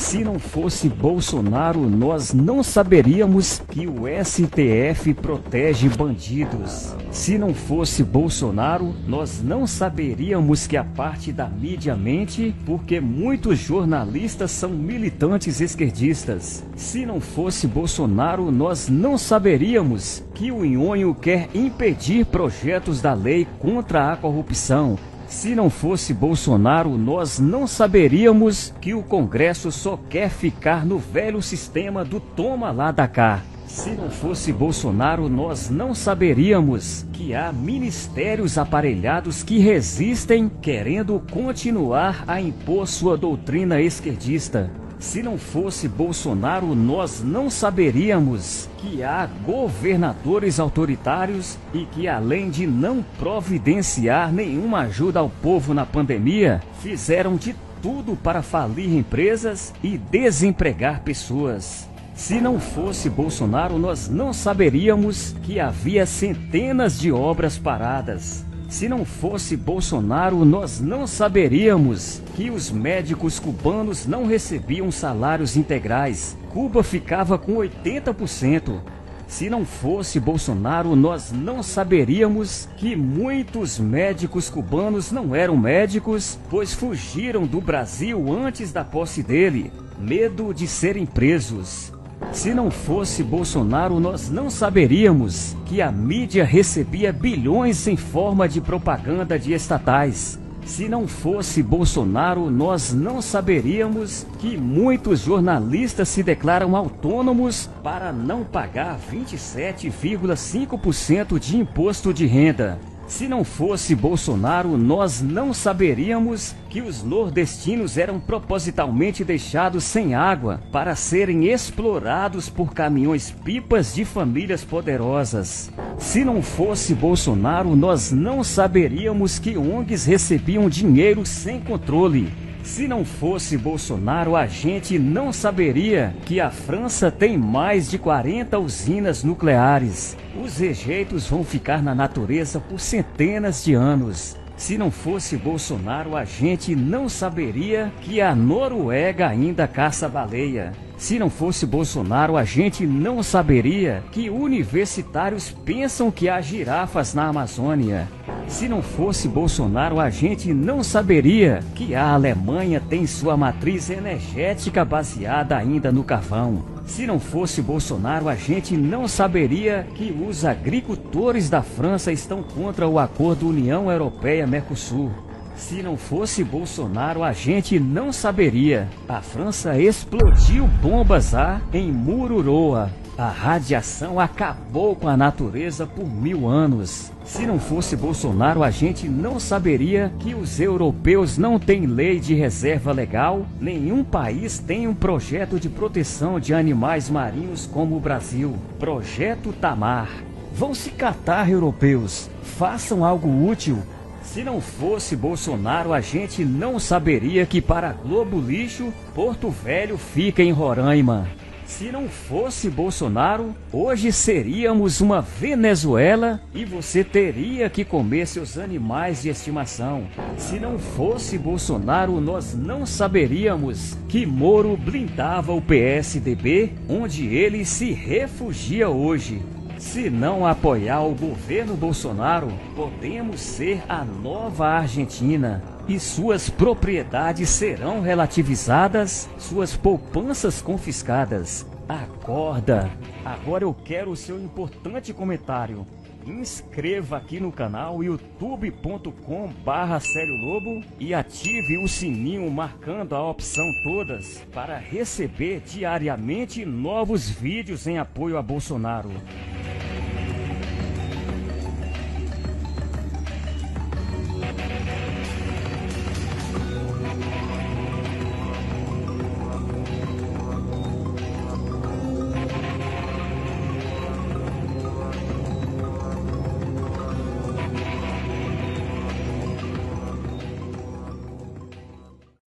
Se não fosse Bolsonaro, nós não saberíamos que o STF protege bandidos. Se não fosse Bolsonaro, nós não saberíamos que a parte da mídia mente, porque muitos jornalistas são militantes esquerdistas. Se não fosse Bolsonaro, nós não saberíamos que o Nhonho quer impedir projetos da lei contra a corrupção. Se não fosse Bolsonaro, nós não saberíamos que o Congresso só quer ficar no velho sistema do toma lá da cá. Se não fosse Bolsonaro, nós não saberíamos que há ministérios aparelhados que resistem, querendo continuar a impor sua doutrina esquerdista. Se não fosse Bolsonaro, nós não saberíamos que há governadores autoritários e que, além de não providenciar nenhuma ajuda ao povo na pandemia, fizeram de tudo para falir empresas e desempregar pessoas. Se não fosse Bolsonaro, nós não saberíamos que havia centenas de obras paradas. Se não fosse Bolsonaro, nós não saberíamos que os médicos cubanos não recebiam salários integrais. Cuba ficava com 80%. Se não fosse Bolsonaro, nós não saberíamos que muitos médicos cubanos não eram médicos, pois fugiram do Brasil antes da posse dele, medo de serem presos. Se não fosse Bolsonaro, nós não saberíamos que a mídia recebia bilhões em forma de propaganda de estatais. Se não fosse Bolsonaro, nós não saberíamos que muitos jornalistas se declaram autônomos para não pagar 27,5% de imposto de renda. Se não fosse Bolsonaro, nós não saberíamos que os nordestinos eram propositalmente deixados sem água para serem explorados por caminhões-pipas de famílias poderosas. Se não fosse Bolsonaro, nós não saberíamos que ONGs recebiam dinheiro sem controle. Se não fosse Bolsonaro, a gente não saberia que a França tem mais de 40 usinas nucleares. Os rejeitos vão ficar na natureza por centenas de anos. Se não fosse Bolsonaro, a gente não saberia que a Noruega ainda caça baleia. Se não fosse Bolsonaro, a gente não saberia que universitários pensam que há girafas na Amazônia. Se não fosse Bolsonaro, a gente não saberia que a Alemanha tem sua matriz energética baseada ainda no carvão. Se não fosse Bolsonaro, a gente não saberia que os agricultores da França estão contra o acordo União Europeia-Mercosul. Se não fosse Bolsonaro, a gente não saberia. A França explodiu bombas A em Mururoa. A radiação acabou com a natureza por 1000 anos. Se não fosse Bolsonaro, a gente não saberia que os europeus não têm lei de reserva legal. Nenhum país tem um projeto de proteção de animais marinhos como o Brasil. Projeto Tamar. Vão se catar, europeus. Façam algo útil. Se não fosse Bolsonaro, a gente não saberia que para Globo Lixo, Porto Velho fica em Roraima. Se não fosse Bolsonaro, hoje seríamos uma Venezuela e você teria que comer seus animais de estimação. Se não fosse Bolsonaro, nós não saberíamos que Moro blindava o PSDB, onde ele se refugia hoje. Se não apoiar o governo Bolsonaro, podemos ser a nova Argentina e suas propriedades serão relativizadas, suas poupanças confiscadas. Acorda! Agora eu quero o seu importante comentário. Inscreva aqui no canal youtube.com/SérioLobo e ative o sininho marcando a opção todas para receber diariamente novos vídeos em apoio a Bolsonaro.